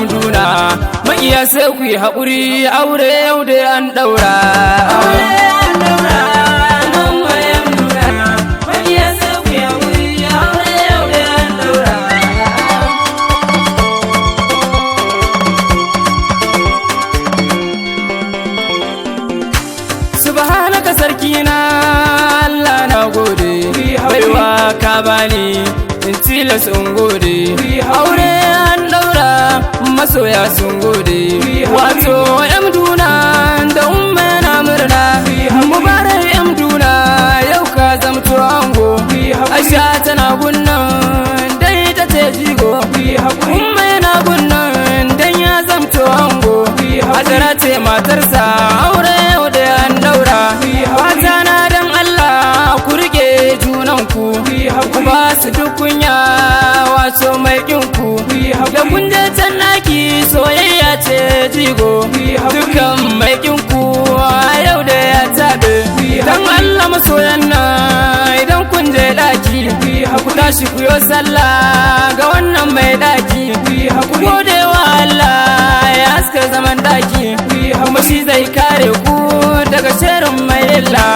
yamduna makiya sai ku yi haƙuri aure yau da an daura subhanaka sarkina Allah na gode baiwa ka bani in tilas in gode aure an daura masoya sun gode wato yamduna da umma na murna mubarak yamduna yau ka zamto ango Aisha tana gunnan dai ta ce jigo umma na gunnan dan ya zamto ango Hajara ce matarsa aure yau da an daura fata na dan Allah ku rike junanku ku ba su duk kunya wato mai kinku da kun je can naki soyayya ce jigo dukan mai kinku yau da ya tabe dan Allah masoyan nan idan kun je daki ku tashi ku yo sallah ga wannan mai daki ku gode wa Allah ya aska zaman daki kuma shi zai kare ku daga shirin mai illa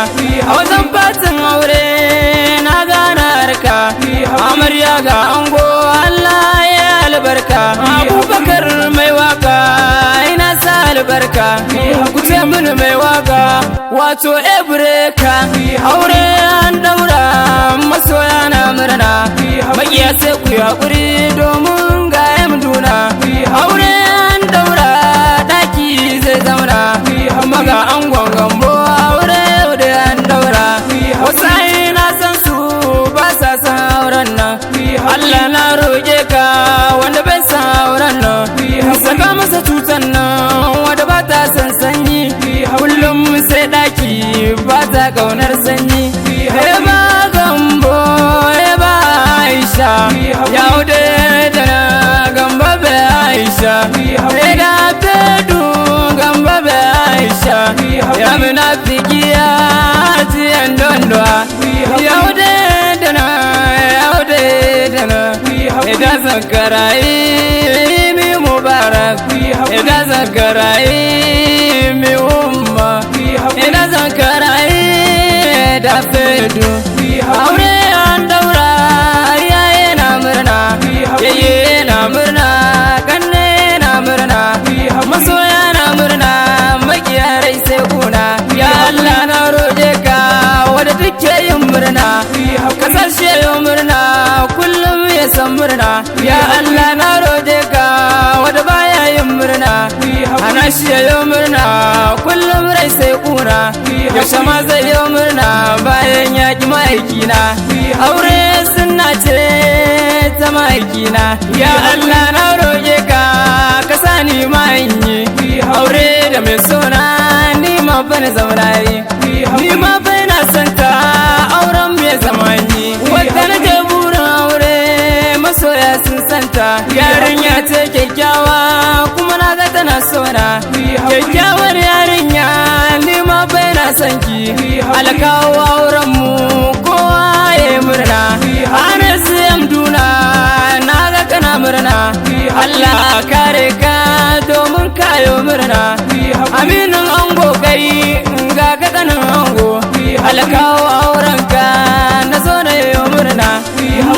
a wajen fatin aure na gana harka amarya ga ango Allah ya albarka Abubakar mai waka ina sa albarka ku ce mini mai waka wato ebreka aure an daura masoya na murna makiya sai ku yi haƙuri domin ga yamduna aure an daura daki zai zauna maga angon gambo aure da an daura wasu na san su ba sa san auren nan Allah na roƙe ka wanda bai san auren nan saka masa tutan nan wanda ba ta san sanyi kullum sai daki ba ta kaunar sanyi ba gambo ba Aisha yaude da na gamba ba Aisha da fedu gamba ba Aisha ya munafikiya tiyan dondwa yaude da na ida zakarai mi mubarak ida zakarai mi umma ida zakarai da fedu aure an daura yaye na murna yaye na murna kanne na murna masoya na murna makiyarai sai kuna ya Allah na roƙe ka wanda take yin murna kasashe yin murna kullum ya san murna ya Allah na roƙe ka wanda baya yin murna ana shi yin murna kullum rai sai kuna yaushe ma zai yi murna bayan ya ki ma'aikina aure sunna ce ta ma'aikina ya Allah na roƙe ka ka sani ma in yi aure da mai sona ni ma bana zaunari ni ma bana santa auren mai zamani wadda na je burin aure masoya sun santa yarinya ce kyakkyawa kuma na ga tana sona kyakkyawar yarinya ni ma bana sanki alkawo auren mu kowa ya murna ana siyan duna na ga kana murna Allah kare ka domin kayo murna aminin ango kai ga kadanin ango alkawo aurenka na zo na yi murna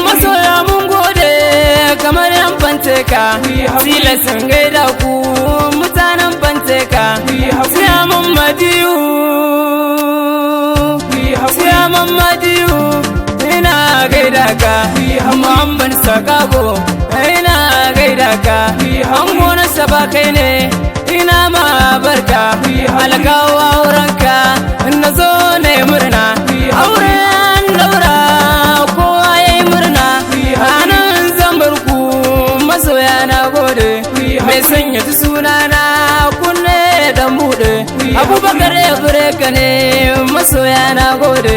masoya mun gode kamar yan fanteka tilasin gaida ku mutanen fanteka siyaman madiyu ina gaida ka Muhammad Sakago ina gaida ka ango na saba kai ne ina ma barka alkawo aurenka na zo ne murna aure an daura kowa yayi murna anan zan bar ku masoya na gode mai sanya ji sunana kunne da bude Abubakar ya bureka ne masoya na gode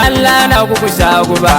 Allah na kuku shaguba